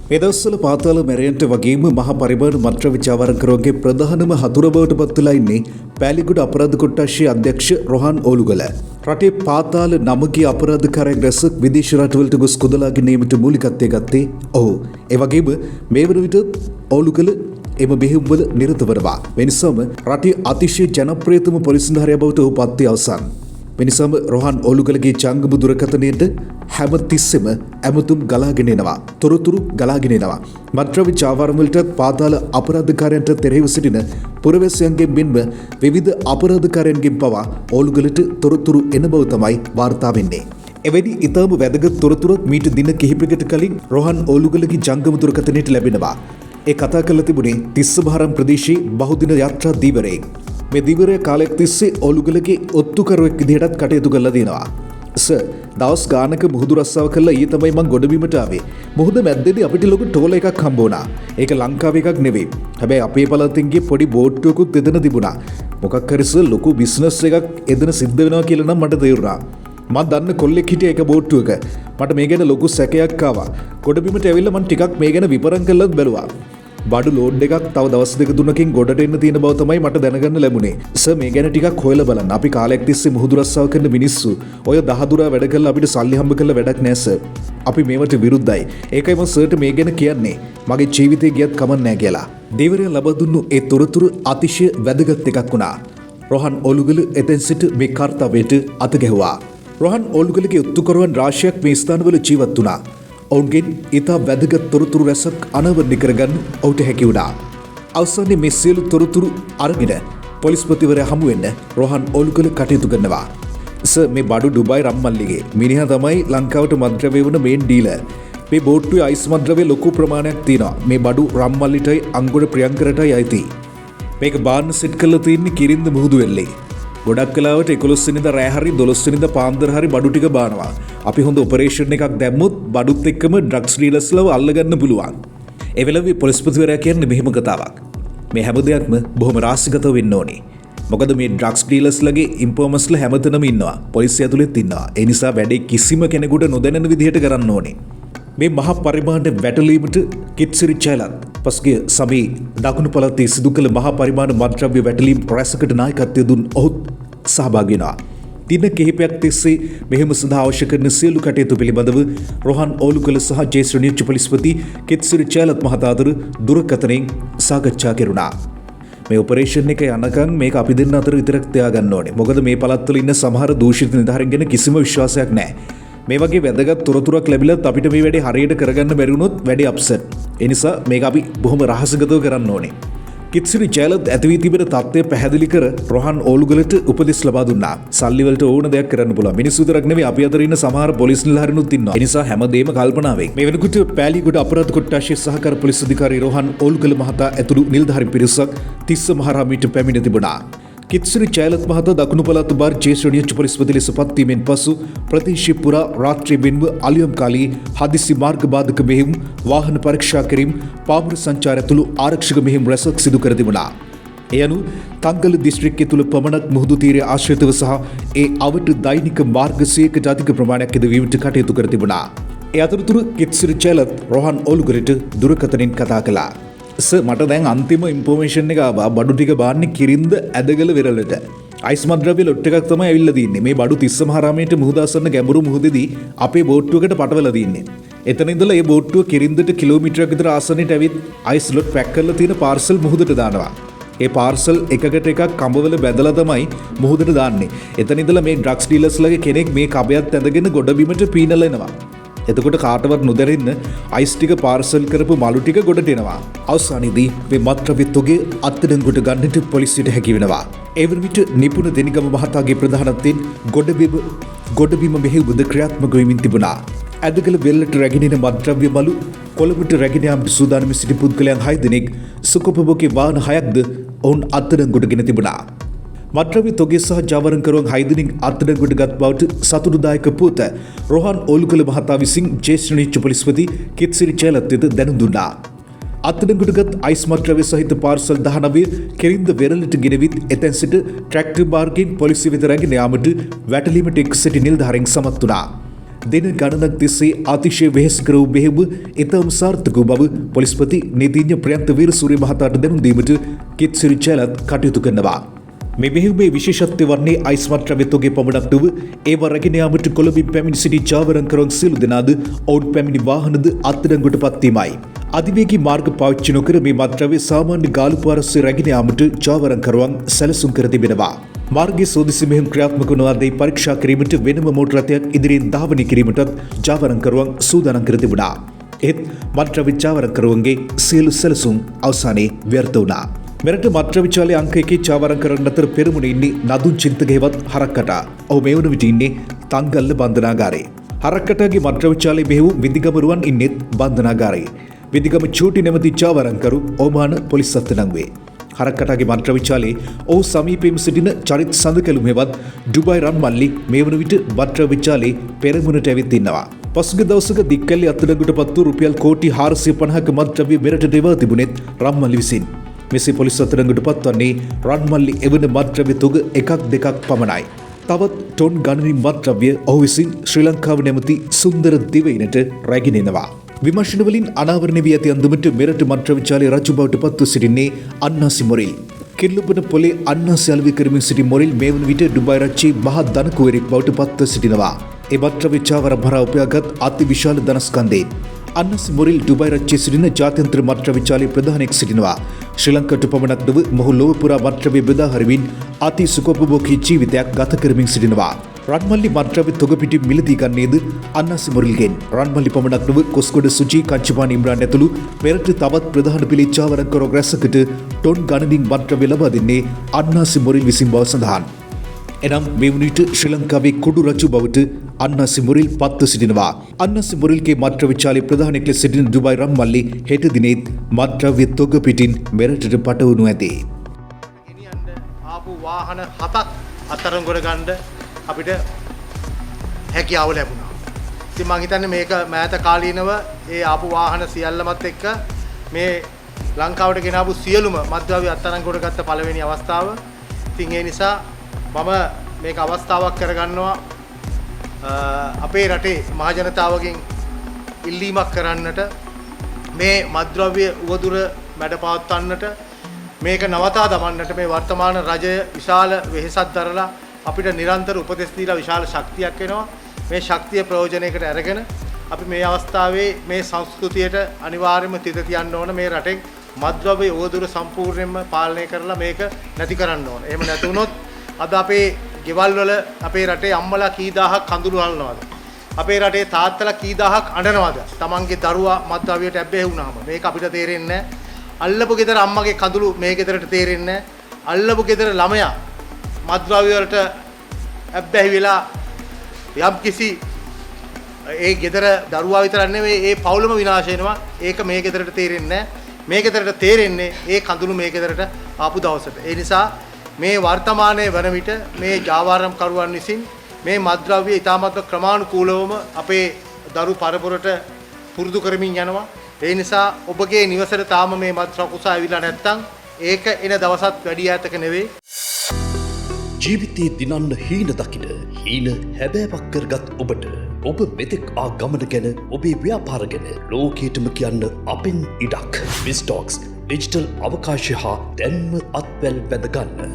මේ දවස්වල පාතාල මැරයන්ට වගේම මහ පරිමාණ මත්ද්‍රව්‍ය ජාවාරම්කරුවන්ගේ ප්‍රධානම හතුර බවට පත් වෙලා ඉන්නේ පෑලිගොඩ අපරාධ කොට්ටාශයේ අධ්‍යක්ෂ රොහාන් ඕලුගල. රටේ පාතාල නමගේ අපරාධකාරයෙක් රැසක් විදේශ රටවලට ගොස් කුදලා ගැනීමට මූලිකත්වය ගත්තේ ඔහු. ඒ වගේම මේ වන විට ඕලුගල එම මෙහෙයුම්වල නිරත වනවා. මේ නිසාම රටේ අතිශය ජනප්‍රියතම පොලිස් නිලධාරියා බවට ඔහු පත් වී අවසන්. මේ නිසාම රොහාන් ඕලුගලගේ ජංගම දුරකථනයට හැම තිස්සෙම ඇමතුම් ගලාගෙන එනවා. තොරතුරු ගලාගෙන එනවා. මත්ද්‍රව්‍ය ජාවාරම් වලට පාතාල අපරාධකාරයන්ට තෙරෙහිව සිටින පුරවැසියන්ගෙන් මෙන්ම විවිධ අපරාධකාරයන්ගෙන් පවා ඕලුගලට තොරතුරු එන බව තමයි වාර්තා වෙන්නේ. එවැනි ඉතාම වැදගත් තොරතුරක් මීට දින කිහිපයකට කලින් රොහාන් ඕලුගලගේ ජංගම දුරකථනයට ලැබෙනවා. ඒ කතා කරලා තිබුණේ තිස්සමහරම් ප්‍රදේශයේ බහුදින යාත්‍රා දීවරයෙක්. මේ දීවරය කාලයක් තිස්සේ ඕලුගලගේ ඔත්තුකරුවෙක් විදිහටත් කටයුතු කරලා දෙනවා. සර්, දවස් ගානක මුහුදු රස්සාව කළා ඊයේ තමයි මං ගොඩබිමට ආවේ. මුහුද මැද්දේදී අපිට ලොකු ටෝල එකක් හම්බ වුණා. ඒක ලංකාවේ එකක් නෙවෙයි. හැබැයි අපේ පළාතෙන් ගිය පොඩි බෝට්ටුවකුත් එතන තිබුණා. මොකක් හරි සර් ලොකු බිස්නස් එකක් එතන සිද්ධ වෙනවා කියලා නම් මට තේරුණා. මම දන්න කොල්ලෙක් හිටියා ඒක බෝට්ටුවක. මට මේ ගැන ලොකු සැකයක් ආවා. ගොඩබිමට ඇවිල්ලා මං ටිකක් මේ ගැන විපරම් කරලත් බැලුවා. බඩු ලෝඩ් එකක් තව දවස් දෙක තුනකින් ගොඩට එන්න තියෙන බව තමයි මට දැනගන්න ලැබුණේ. සර් මේ ගැන ටිකක් හොයලා බලන්න. අපි කාලයක් තිස්සේ මුහුදු රස්සාව කරන මිනිස්සු ඔය දහදුරා වැඩ කරලා අපිට සල්ලි හම්බ කරලා වැඩක් නෑ සර්. අපි මේවට විරුද්ධයි. ඒකයි මම සර්ට මේ ගැන කියන්නේ. මගේ ජීවිතේ ගියත් කමක් නෑ කියලා. දේවරයන් ලබා දුන්නු ඒ තොරතුරු අතිශය වැදගත් එකක් වුණා. රොහාන් ඕලුගල එතෙන් සිට මේ කාර්යයට අත ගැහුවා. රොහාන් ඕලුගලගේ ඔත්තුකරුවන් රාශියක් මේ ස්ථානවල ජීවත් වුණා. ඔවුන්ගෙන් ඉතා වැදගත් තොරතුරු රැසක් අනාවරණය කරගන්න ඔහුට හැකි වුණා. අවසානයේ මේ සියලු තොරතුරු අරගෙන පොලිස්පතිවරයා හමු වෙන්න රොහාන් ඕලුගල කටයුතු කරනවා. සර් මේ බඩු ඩුබායි රම්මල්ලිගේ. මිනිහා තමයි ලංකාවට මත්ද්‍රව්‍ය වුණ මේන් ඩීලර්. මේ බෝට්ටුවේ අයිස් මත්ද්‍රව්‍ය ලොකු ප්‍රමාණයක් තියෙනවා. මේ බඩු රම්මල්ලිටයි අංගොඩ ප්‍රියංකරටයි අයිති. මේක බාන්න සෙට් කරලා තියෙන්නේ කිරින්ද මුහුදු වෙල්ලේ. ගොඩක් කලාවට 11 වෙනිදා රෑ හරි 12 වෙනිදා පාන්දර හරි බඩු ටික බානවා. අපි හොඳ ඔපරේෂන් එකක් දැම්මොත් බඩුත් එක්කම ඩ්‍රග්ස් ඩීලර්ස්ලව අල්ලගන්න පුළුවන්. ඒ වෙලාවේ පොලිස්පතිවරයා කියන්නේ මෙහෙම කතාවක්. මේ හැම දෙයක්ම බොහොම රහස්‍යගතව වෙන්න ඕනේ. මොකද මේ ඩ්‍රග්ස් ඩීලර්ස්ලගේ ඉන්ෆෝමර්ස්ලා හැමතැනම ඉන්නවා. පොලිසිය ඇතුළෙත් ඉන්නවා. ඒ නිසා වැඩේ කිසිම කෙනෙකුට නොදැනෙන විදිහට කරන්න ඕනේ. මේ මහ පරිමාණ වැටලීමට කිත්සිරි ජයලත් පසුගිය සමයේ දකුණු පළාතේ සිදු කළ මහ පරිමාණ මත්ද්‍රව්‍ය වැටලීම් රැසකට නායකත්වය දුන් ඔහුත් සහභාගී වෙනවා. දින කිහිපයක් තිස්සේ මෙහෙම සඳහා අවශ්‍ය කරන සියලු කටයුතු පිළිබඳව රොහාන් ඕලුගල සහ ජේෂ්ඨ නියෝජ්‍ය පොලිස්පති කිත්සිරි ජයලත් මහතා අතර දුරකථනයෙන් සාකච්ඡා කෙරුණා. මේ ඔපරේෂන් එක යනකම් මේක අපි දෙන්න අතර විතරක් තියාගන්න ඕනේ. මොකද මේ පළාත්වල ඉන්න සමහර දූෂිත නිලධාරීන් ගැන කිසිම විශ්වාසයක් නැහැ. මේ වගේ වැදගත් තොරතුරක් ලැබිලත් අපිට මේ වැඩේ හරියට කරගන්න බැරි වුණොත් වැඩේ අප්සෙට්. ඒ නිසා මේක අපි බොහොම රහස්‍යගතව කරන්න ඕනේ. කිත්සිරි ජයලත් ඇති වී තිබෙන තත්ත්වය පැහැදිලි කර රොහාන් ඕලුගලට උපදෙස් ලබා දුන්නා. සල්ලි වලට ඕන දෙයක් කරන්න පුළුවන්. මිනිස්සු විතරක් නෙවෙයි අපි අතර ඉන්න සමහර පොලිස් නිලධාරීනුත් ඉන්නවා. ඒ නිසා හැමදේම කල්පනාවෙන්. මේ වෙනකොට පෑලිගොඩ අපරාධ කොට්ටාශයේ සහකාර පොලිස් අධිකාරී රොහාන් ඕලුගල මහතා ඇතුළු නිලධාරීන් පිරිසක් තිස්ස මහරාමයට පැමිණ තිබුණා. කිත්සිරි ජයලත් මහතා දකුණු පළාත බාර් ජේෂ්ඨ නියෝජ්‍ය පොලිස්පති ලෙස පත්වීමෙන් පසු ප්‍රදේශය පුරා රාත්‍රී වෙන්ව අලියම් කාලී හදිසි මාර්ග බාධක මෙහෙයුම් වාහන පරීක්ෂා කිරීම පාමුර සංචාරය ඇතුළු ආරක්ෂක මෙහෙයුම් රැසක් සිදු කර තිබුණා. ඒ අනුව තංගල දිස්ත්‍රික්කය තුළ පමණක් මුහුදු තීරය ආශ්‍රිතව සහ ඒ අවට දෛනික මාර්ග 100කට අධික ප්‍රමාණයක් ඉදවීමට කටයුතු කර තිබුණා. ඒ අතරතුර කිත්සිරි ජයලත් රොහාන් ඕලුගලට දුරකථනයෙන් කතා කළා. සර් මට දැන් අන්තිම ඉන්ෆෝමේෂන් එක ආවා. බඩු ටික බාන්නේ කිරින්ද ඇදගල වෙරළට. අයිස් මත්ද්‍රව්‍ය ලොට් එකක් තමයි ඇවිල්ලා තින්නේ. මේ බඩු තිස්සමහරාමයට මුහුද අසන්න ගැඹුරු මුහුදේදී අපේ බෝට්ටුවකට පටවලා තින්නේ. එතන ඉඳලා මේ බෝට්ටුව කිරින්දට කිලෝමීටරයක් විතර ආසන්නයට ඇවිත් අයිස් ලොට් පැක් කරලා තියෙන පාර්සල් මුහුදට දානවා. ඒ පාර්සල් එකකට එකක් කඹවල බැඳලා තමයි මුහුදට දාන්නේ. එතන ඉඳලා මේ ඩ්‍රග්ස් ඩීලර්ස්ලගේ කෙනෙක් මේ කබයත් ඇඳගෙන ගොඩබිමට පීනලා එනවා. එතකොට කාටවත් නොදැරෙන්න අයිස් ටික පාර්සල් කරපු මලු ටික ගොඩට එනවා. අවසානයේදී මේ මත්ද්‍රව්‍ය තොගය අත්අඩංගුවට ගන්නට පොලිසියට හැකි වෙනවා. ඒ වන විට නිපුණ දෙනිගම මහතාගේ ප්‍රධානත්වයෙන් ගොඩබිම මෙහෙයුමද ක්‍රියාත්මක වෙමින් තිබුණා. ඇදගල වෙල්ලට රැගෙන එන මත්ද්‍රව්‍ය මලු කොළඹට රැගෙන යාමට සූදානම් සිටි පුද්ගලයන් 6 දෙනෙක් සුකොපබෝගේ වාහන 6ක්ද ඔවුන් අත්අඩංගුවට ගෙන තිබුණා. මත්ද්‍රව්‍ය තොගය සහ ජාවාරම්කරුවන් 6 දෙනෙක් අත්අඩංගුවට ගත් බවට සතුටුදායක පුවත රොහාන් ඕලුගල මහතා විසින් ජේෂ්ඨ නියෝජ්‍ය පොලිස්පති කිත්සිරි ජයලත් වෙත දැනුම් දුන්නා. අත්අඩංගුවටගත් අයිස් මත්ද්‍රව්‍ය සහිත පාර්සල් 19 කෙරින්ද වෙරළට ගෙනවිත් එතැන් සිට ට්‍රැක්ටර් මාර්ගයෙන් පොලිසිය වෙත රැගෙන යාමට වැටලීමට එක් සිටි නිලධාරීන් සමත් වුණා. දින ගණනක් තිස්සේ අතිශය වෙහෙස්කර වූ මෙහෙයුම ඉතාම සාර්ථක වූ බව පොලිස්පති නීතිඥ ප්‍රියන්ත වීරසූරිය මහතාට දැනුම් දීමට කිත්සිරි ජයලත් කටයුතු කරනවා. මේ මෙහෙයුමේ විශේෂත්වය වන්නේ අයිස් මත්ද්‍රව්‍ය තොගේ පමණක් නොව ඒවා රැගෙන යාමට කොළඹින් පැමිණි සිටි ජාවරංකරුවන් සියලු දෙනාද ඔවුන් පැමිණි වාහනද අත්අඩංගුවට පත්වීමයි. අධිවේගී මාර්ග පාවිච්චි නොකර මේ මත්ද්‍රව්‍ය සාමාන්‍ය ගාලු පාරස්සේ රැගෙන යාමට ජාවරංකරුවන් සැලසුම් කර තිබෙනවා. මාර්ගයේ සෝදිසි මෙහෙයුම් ක්‍රියාත්මක වන අතර පරීක්ෂා කිරීමට වෙනම මෝටර රථයක් ඉදිරියෙන් ධාවනය කිරීමටත් ජාවරංකරුවන් සූදානම් කර තිබුණා. ඒත් මත්ද්‍රව්‍ය ජාවරංකරුවන්ගේ සියලු සැලසුම් අවසානයේ ව්‍යර්ථ වුණා. මෙරට මත්ද්‍රව්‍ය විචාලයේ අංක 1 ජාවරංකරුවන් අතර පෙරමුණ ඉන්නේ නදුන් චින්තකේවත් හරක්කටා. ඔහු මේ වන විට ඉන්නේ තංගල්ල බන්ධනාගාරයේ. හරක්කටාගේ මත්ද්‍රව්‍ය විචාලයේ මෙහෙයුම් විදිගමරුවන් ඉන්නේත් බන්ධනාගාරයේ. විදිගම චූටි නැමැති ජාවරංකරු ඕමාන පොලිස් අත්අඩංගුවේ. හරක්කටාගේ මත්ද්‍රව්‍ය විචාලයේ ඔහු සමීපයෙන් සිටින චරිත් සඳකැලුම් හෙවත් ඩුබයි රන්මල්ලි මේ වන විට මත්ද්‍රව්‍ය විචාලයේ පෙරමුණට ඇවිත් ඉන්නවා. පසුගිය දවසක දික්කැලේ අත්අඩංගුවට පත් වූ රුපියල් කෝටි 450ක මත්ද්‍රව්‍ය මෙරටට එවා තිබුණෙත් රන්මල්ලි විසින්. මෙසේ පොලිස් අත්අඩංගුවට පත්වන්නේ රන්මල්ලි එවන මත්ද්‍රව්‍ය තොග 1-2ක් පමණයි. තවත් ටොන් ගණනින් මත්ද්‍රව්‍ය ඔහු විසින් ශ්‍රී ලංකාව නැමැති සුන්දර දිවයිනට රැගෙන එනවා. විමර්ශන වලින් අනාවරණය වී ඇති අන්දමට මෙරට මත්ද්‍රව්‍ය විචාලයේ රජු බවට පත්ව සිටින්නේ අන්නාසි මොරිල්. කිල්ලුපන පොලේ අන්නාසි අලෙවි කරමින් සිටි මොරිල් මේ වන විට ඩුබයි රජයේ මහා ධනකුවරෙක් බවට පත්ව සිටිනවා. ඒ මත්ද්‍රව්‍ය චාවර භාරා උපයාගත් අති විශාල ධනස්කන්ධයෙන් අන්නාසි මොරිල් ඩුබයි රජයේ සිටින ජාත්‍යන්තර මත්ද්‍රව්‍ය විචාලයේ ප්‍රධානියෙක් සිටිනවා. ශ්‍රී ලංකාවට පමණක් නොව මොහු ලොව පුරා මත්ද්‍රව්‍ය බෙදා හරිමින් අති සුඛෝපභෝගී ජීවිතයක් ගත කරමින් සිටිනවා. රන්මල්ලි මත්ද්‍රව්‍ය තොග පිටි මිලදී ගන්නේද අන්නාසි මොරිල්ගෙන්. රන්මල්ලි පමණක් නොව කොස්ගොඩ සුජී කංචිපාන ඉම්රාන් ඇතුළු මෙරට තවත් ප්‍රධාන පිළි ජාවරංකරු රැසකට ටොන් ගණනින් මත්ද්‍රව්‍ය ලබා දෙන්නේ අන්නාසි මොරිල් විසින් බව සඳහන්. එනම් මේ වන විට ශ්‍රී ලංකාවේ කුඩු රජු බවට අන්නාසි මොරිල් පත්ව සිටිනවා. අන්නාසි මොරිල්ගේ මත්ද්‍රව්‍ය විචාලයේ ප්‍රධානියෙක් ලෙස සිටින ඩුබයි රන්මල්ලි හෙට දිනෙත් මත්ද්‍රව්‍ය තොග පිටින් මෙරටට පටවනු ඇති. ගෙනියන්න ආපු වාහන 7ක් අත්අඩංගුවට ගන්න අපිට හැකියාව ලැබුණා. ඉතින් මම හිතන්නේ මේක මෑත කාලීනව ඒ ආපු වාහන සියල්ලමත් එක්ක මේ ලංකාවට ගෙනාවු සියලුම මත්ද්‍රව්‍ය අත්අඩංගුවට ගත්ත පළවෙනි අවස්ථාව. ඉතින් ඒ නිසා මම මේක අවස්ථාවක් කරගන්නවා අපේ රටේ මහ ජනතාවගෙන් ඉල්ලීමක් කරන්නට මේ මත්ද්‍රව්‍ය උවදුර මැඩපවත්වන්නට මේක නවතා දමන්නට මේ වර්තමාන රජය විශාල වෙහෙසක් දරලා අපිට නිරන්තර උපදෙස් දීලා විශාල ශක්තියක් එනවා. මේ ශක්තිය ප්‍රයෝජනයකට අරගෙන අපි මේ අවස්ථාවේ මේ සංස්කෘතියට අනිවාර්යයෙන්ම තිත තියන්න ඕන. මේ රටේ මත්ද්‍රව්‍ය උවදුර සම්පූර්ණයෙන්ම පාලනය කරලා මේක නැති කරන්න ඕන. එහෙම නැති වුණොත් අද අපේ ගෙවල් වල අපේ රටේ අම්මලා කී දහහක් කඳුළු හලනවාද? අපේ රටේ තාත්තලා කී දහහක් අඬනවාද? තමන්ගේ දරුවා මත්ද්‍රව්‍යයට ඇබ්බැහි වුණාම මේක අපිට තේරෙන්නේ නැහැ. අල්ලපු ගෙදර අම්මගේ කඳුළු මේ ගෙදරට තේරෙන්නේ නැහැ. අල්ලපු ගෙදර ළමයා මත්ද්‍රව්‍ය වලට ඇබ්බැහි වෙලා යම් කිසි ඒ ගෙදර දරුවා විතරක් නෙවෙයි ඒ පවුලම විනාශ වෙනවා. ඒක මේ ගෙදරට තේරෙන්නේ නැහැ. මේ ගෙදරට තේරෙන්නේ ඒ කඳුළු මේ ගෙදරට ආපු දවසට. ඒ නිසා මේ වර්තමානයේ වන විට මේ ජාවාරම්කරුවන් විසින් මේ මත්ද්‍රව්‍ය ඉතාමත් ක්‍රමානුකූලවම අපේ දරු පරපුරට පුරුදු කරමින් යනවා. ඒ නිසා ඔබගේ නිවසට තාම මේ මත්ද්‍රව්‍ය කුසා ඇවිල්ලා නැත්නම් ඒක එන දවසත් වැඩි ඈතක නෙවෙයි. ජීවිතයේ දිනන්න හීන දකින හීන හැබෑවක් කරගත් ඔබට ඔබ මෙතෙක් ආ ගමන ගැන ඔබේ ව්‍යාපාර ගැන ලෝකයටම කියන්න අපෙන් ඉඩක්. විස්ටොක්ස් ඩිජිටල් අවකාශය හා දැන්ම අත්වැල් වැදගන්න.